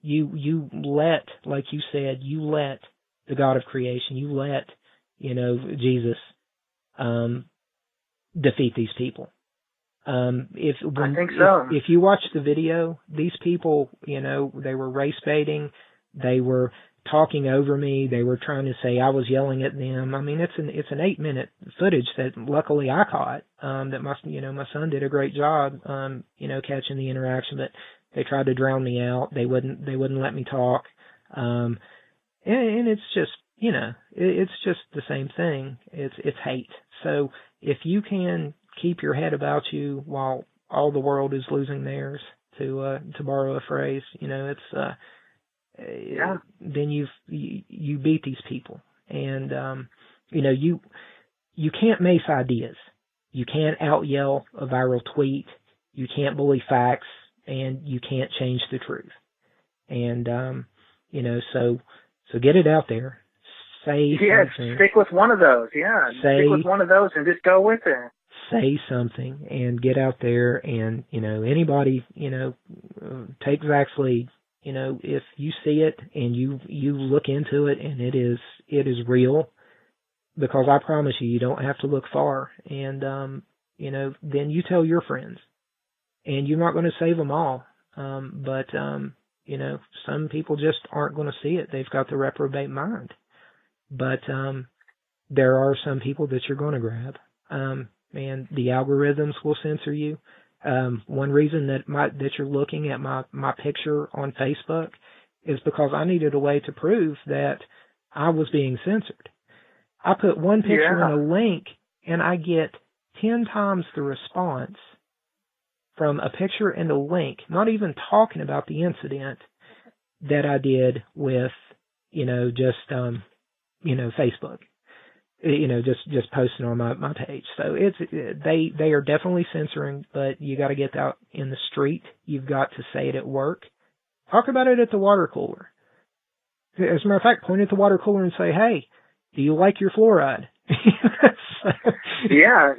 You let, like you said, you let the God of creation, you let, Jesus, defeat these people. I think so. If you watch the video, these people, they were race baiting, they were talking over me, they were trying to say I was yelling at them. I mean, it's an 8-minute footage that luckily I caught. That my son did a great job, catching the interaction, but they tried to drown me out. They wouldn't let me talk. And it's just, it's just the same thing. It's hate. So if you can keep your head about you while all the world is losing theirs, to borrow a phrase, then you beat these people. And, you can't mace ideas. You can't out yell a viral tweet. You can't bully facts, and you can't change the truth. And, so get it out there. Say something. Stick with one of those. Yeah. Stick with one of those and just go with it. Say something and get out there and, anybody, take Zach's lead. If you see it and you look into it and it is real, because I promise you don't have to look far. And, then you tell your friends, and you're not going to save them all. But some people just aren't going to see it. They've got the reprobate mind. But, there are some people that you're going to grab. And the algorithms will censor you. One reason that you're looking at my picture on Facebook is because I needed a way to prove that I was being censored. I put one picture in a link, and I get 10 times the response from a picture and a link, not even talking about the incident, that I did with, Facebook. Just posting on my page. So they are definitely censoring, but you got to get out in the street. You've got to say it at work. Talk about it at the water cooler. As a matter of fact, point at the water cooler and say, "Hey, do you like your fluoride?" Yeah,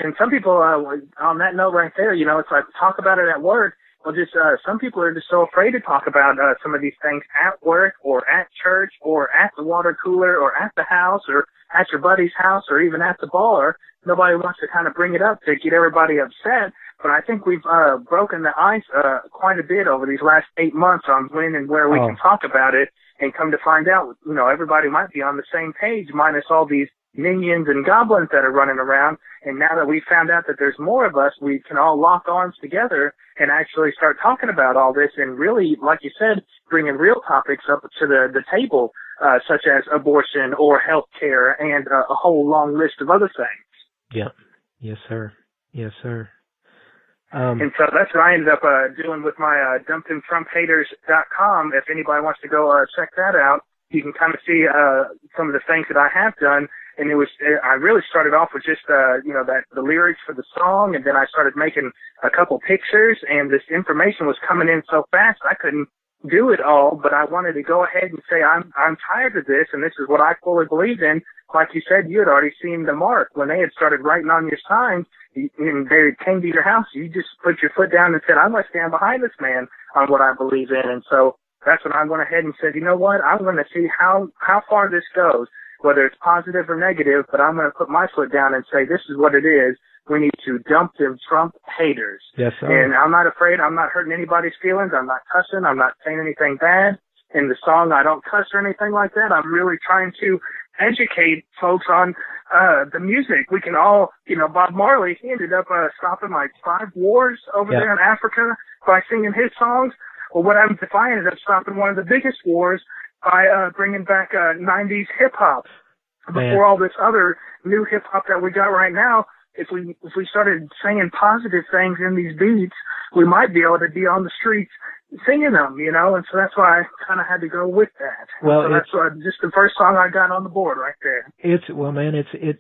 and some people, on that note right there, it's like talk about it at work. Well, just some people are just so afraid to talk about some of these things at work or at church or at the water cooler or at the house or at your buddy's house or even at the bar. Nobody wants to kind of bring it up to get everybody upset. But I think we've broken the ice quite a bit over these last 8 months on when and where we can talk about it, and come to find out, everybody might be on the same page, minus all these minions and goblins that are running around. And now that we found out that there's more of us, we can all lock arms together and actually start talking about all this, and really, like you said, bringing real topics up to the table, such as abortion or health care and a whole long list of other things. Yeah. Yes, sir. Yes, sir. And so that's what I ended up doing with my dumpedinTrumphaters.com. If anybody wants to go check that out, you can kind of see some of the things that I have done. And I really started off with just, the lyrics for the song, and then I started making a couple pictures, and this information was coming in so fast I couldn't do it all, but I wanted to go ahead and say I'm tired of this, and this is what I fully believe in. Like you said, you had already seen the mark. When they had started writing on your signs, and they came to your house, you just put your foot down and said, I'm going to stand behind this man on what I believe in. And so that's when I went ahead and said, you know what, I'm going to see how far this goes, whether it's positive or negative, but I'm going to put my foot down and say, this is what it is. We need to dump them Trump haters. Yes, sir. And I'm not afraid. I'm not hurting anybody's feelings. I'm not cussing. I'm not saying anything bad. In the song, I don't cuss or anything like that. I'm really trying to educate folks on the music. We can all, Bob Marley, he ended up stopping like 5 wars over there in Africa by singing his songs. Well, what happens if I ended up stopping one of the biggest wars by bringing back 90s hip-hop before all this other new hip-hop that we got right now? If we started saying positive things in these beats, we might be able to be on the streets singing them, and so that's why I kind of had to go with that. Well, so that's just the first song I got on the board right there.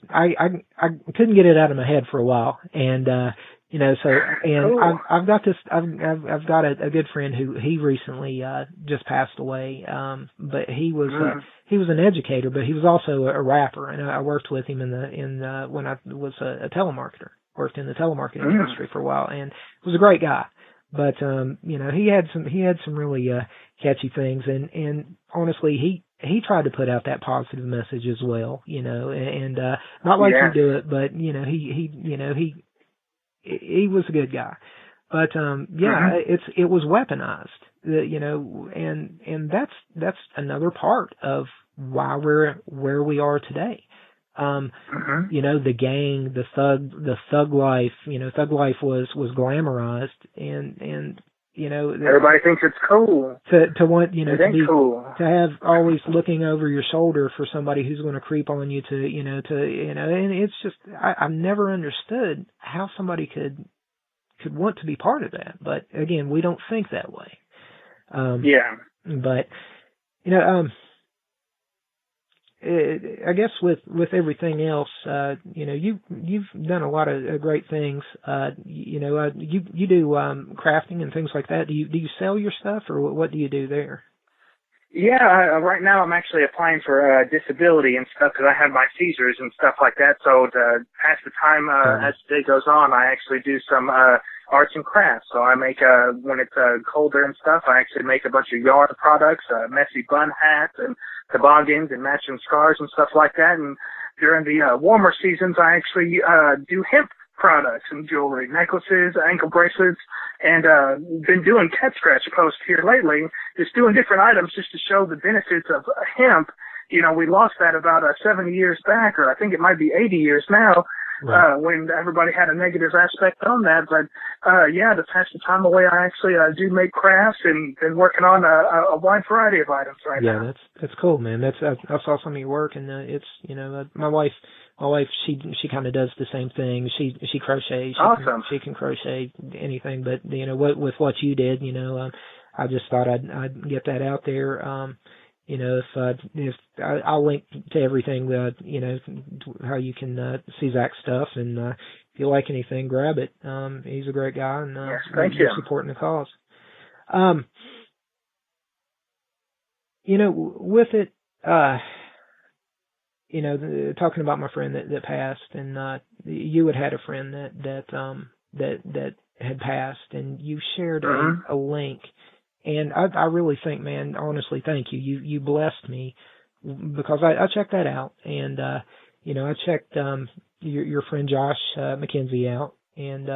I couldn't get it out of my head for a while, and cool. I've got a good friend who he recently just passed away, but he was an educator, but he was also a rapper, and I worked with him when I was a telemarketer. Worked in the telemarketing industry for a while, and was a great guy. But you know, he had some really catchy things, and honestly, he tried to put out that positive message as well, you know, and not like you do it, but you know, he was a good guy. But it was weaponized, you know, and that's another part of why we're where we are today. You know, the gang, the thug life, you know, thug life was glamorized, and you know, everybody thinks it's cool to want, you know, cool. To have always looking over your shoulder for somebody who's going to creep on you and it's just I've never understood how somebody could want to be part of that. But again, we don't think that way. But you know, I guess with everything else, you know, you've done a lot of great things. You know, you do crafting and things like that. Do you sell your stuff, or what do you do there? Yeah, right now I'm actually applying for disability and stuff because I have my seizures and stuff like that. So to pass the time as the day goes on, I actually do some arts and crafts. So I make when it's colder and stuff, I actually make a bunch of yard products, messy bun hats and toboggans and matching scarves and stuff like that. And during the warmer seasons, I actually do hemp products and jewelry, necklaces, ankle bracelets, and been doing cat scratch posts here lately, just doing different items just to show the benefits of hemp. You know, we lost that about 70 years back, or I think it might be 80 years now, when everybody had a negative aspect on that. But to pass the time away, I actually do make crafts and been working on a wide variety of items right now. Yeah, that's cool, man. I saw some of your work, and it's, you know, my wife, she kind of does the same thing. She crochets. Awesome. She can crochet anything, but you know, with what you did, you know, I just thought I'd get that out there. You know, if I'll link to everything that, you know, how you can see Zack's stuff, and if you like anything, grab it. He's a great guy, and yes, thank you. Supporting the cause. You know, with it, you know, talking about my friend that passed, and you had a friend that had passed, and you shared a link. And I really think, man, honestly, thank you. You blessed me, because I checked that out, and you know, I checked your friend josh-mckinney out, and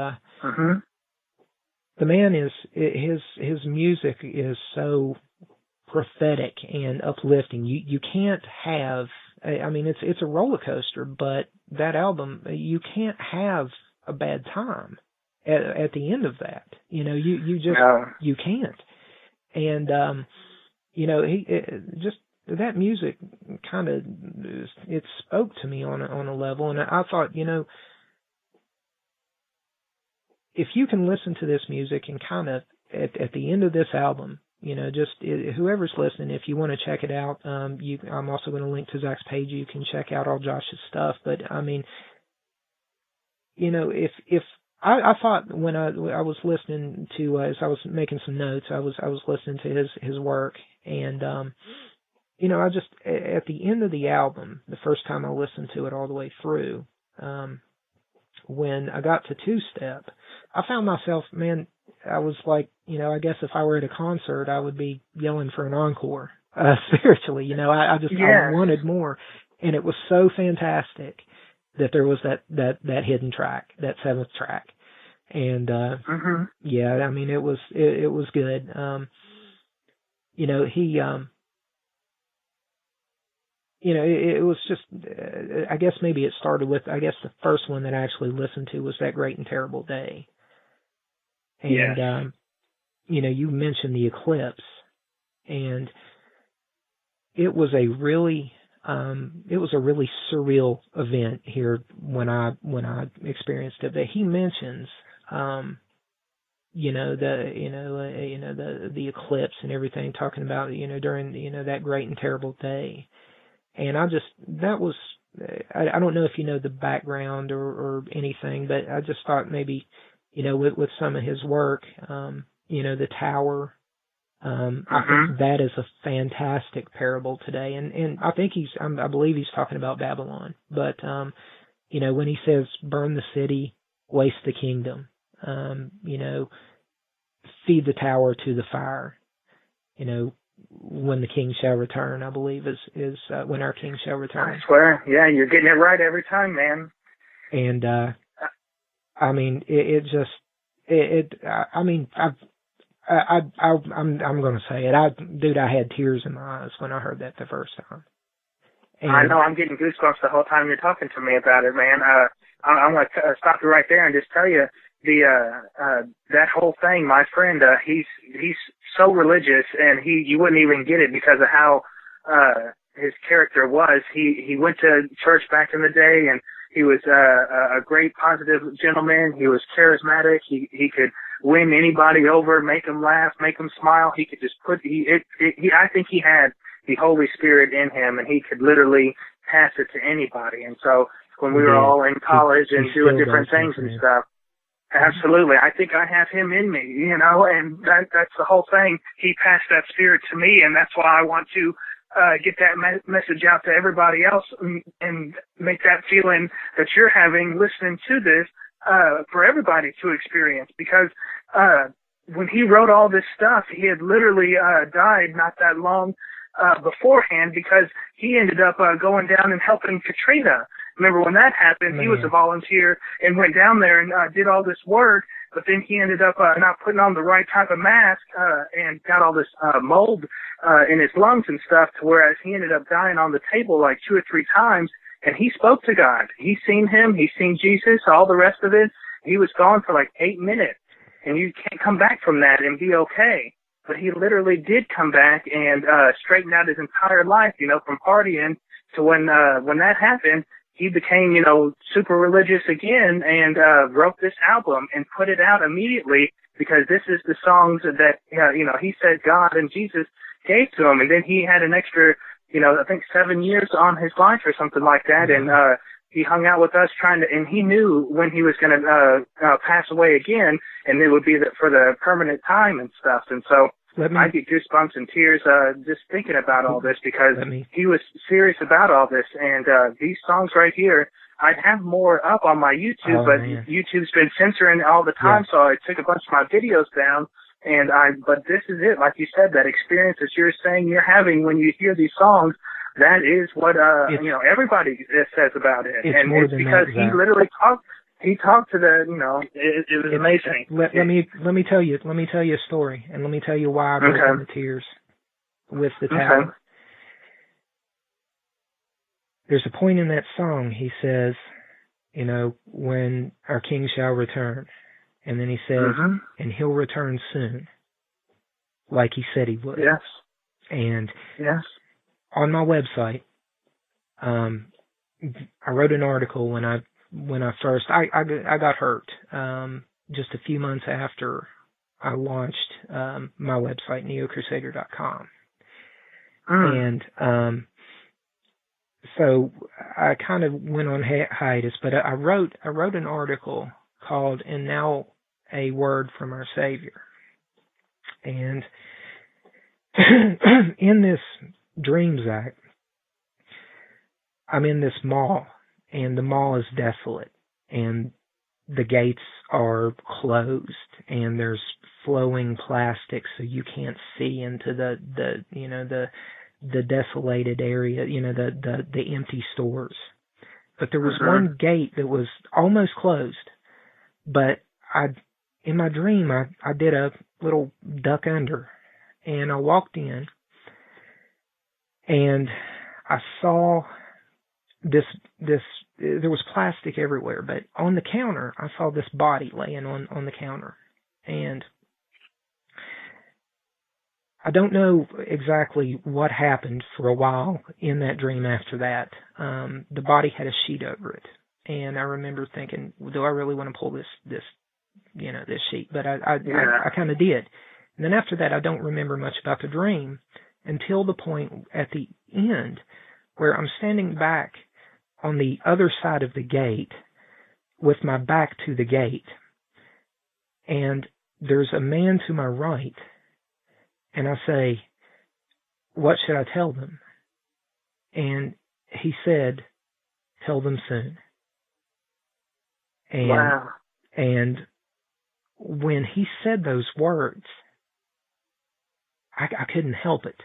the man his music is so prophetic and uplifting. You can't have, I mean, it's a roller coaster, but that album, you can't have a bad time at the end of that. You know, you just you can't. And, you know, just that music kind of, it spoke to me on a level. And I thought, you know, if you can listen to this music and kind of at the end of this album, you know, just whoever's listening, if you want to check it out, I'm also going to link to Zack's page. You can check out all Josh's stuff. But I mean, you know, if I thought when I was listening to, as I was making some notes, I was listening to his work, and you know, I just, at the end of the album, the first time I listened to it all the way through, when I got to two-step, I found myself, man, I was like, you know, I guess if I were at a concert, I would be yelling for an encore, spiritually. You know, I wanted more, and it was so fantastic that there was that hidden track, that seventh track. And, yeah, I mean, it was good. You know, he, you know, it was just, I guess maybe it started with, I guess the first one that I actually listened to was That Great and Terrible Day. And, you know, you mentioned the eclipse, and it was a really surreal event here when I experienced it. But he mentions, you know, the eclipse and everything, talking about, you know, during, you know, that great and terrible day. And I don't know if you know the background or anything, but I just thought maybe, you know, with some of his work, you know, the tower, I think that is a fantastic parable today. And I think I believe he's talking about Babylon. But, you know, when he says, burn the city, waste the kingdom, you know, feed the tower to the fire. You know, when the king shall return, I believe is when our king shall return. I swear, yeah, you're getting it right every time, man. And I mean, I'm going to say it. I had tears in my eyes when I heard that the first time. And I know, I'm getting goosebumps the whole time you're talking to me about it, man. I'm going to stop you right there and just tell you that whole thing. My friend, he's so religious, and you wouldn't even get it because of how his character was. He went to church back in the day, and he was a great positive gentleman. He was charismatic. He could win anybody over, make them laugh, make them smile. He could just I think he had the Holy Spirit in him, and he could literally pass it to anybody. And so when we were all in college and doing different things and stuff, absolutely, I think I have him in me, you know, and that's the whole thing. He passed that spirit to me, and that's why I want to get that message out to everybody else and make that feeling that you're having listening to this for everybody to experience. Because when he wrote all this stuff, he had literally died not that long beforehand, because he ended up going down and helping Katrina. Remember when that happened? Man. He was a volunteer and went down there and did all this work, but then he ended up not putting on the right type of mask and got all this mold in his lungs and stuff, to whereas he ended up dying on the table like 2 or 3 times. And he spoke to God. He's seen him. He's seen Jesus. All the rest of it, he was gone for like 8 minutes. And you can't come back from that and be okay. But he literally did come back and straighten out his entire life, you know, from partying to when that happened, he became, you know, super religious again and wrote this album and put it out immediately, because this is the songs that, you know, he said God and Jesus gave to him. And then he had an extra, you know, I think 7 years on his life or something like that. And he hung out with us and he knew when he was going to pass away again, and it would be for the permanent time and stuff. And so I get goosebumps and tears just thinking about all this, because he was serious about all this. And these songs right here, I'd have more up on my YouTube, but man, YouTube's been censoring all the time, so I took a bunch of my videos down. But this is it, like you said, that experience that you're saying you're having when you hear these songs. That is what you know, everybody says about it, and it's because he literally talked. He talked to the, you know, it was amazing. Let me tell you a story, and let me tell you why I broke into tears with the tower. Okay. There's a point in that song. He says, you know, when our King shall return, and then he says, and he'll return soon, like he said he would. Yes. And on my website, I wrote an article when I first I got hurt just a few months after I launched my website, neocrusader.com. And so I kind of went on hiatus, but I wrote an article called "And Now a Word from Our Savior." And in this dream, Zach, I'm in this mall, and the mall is desolate, and the gates are closed, and there's flowing plastic, so you can't see into the desolated area, you know, the empty stores. But there was one gate that was almost closed, but in my dream I did a little duck under, and I walked in, and I saw this there was plastic everywhere, but on the counter I saw this body laying on the counter, and I don't know exactly what happened for a while in that dream after that. The body had a sheet over it, and I remember thinking, do I really want to pull this sheet? But I kind of did. And then after that, I don't remember much about the dream until the point at the end where I'm standing back on the other side of the gate with my back to the gate, and there's a man to my right, and I say, what should I tell them? And he said, tell them soon. And, wow. And when he said those words, I couldn't help it.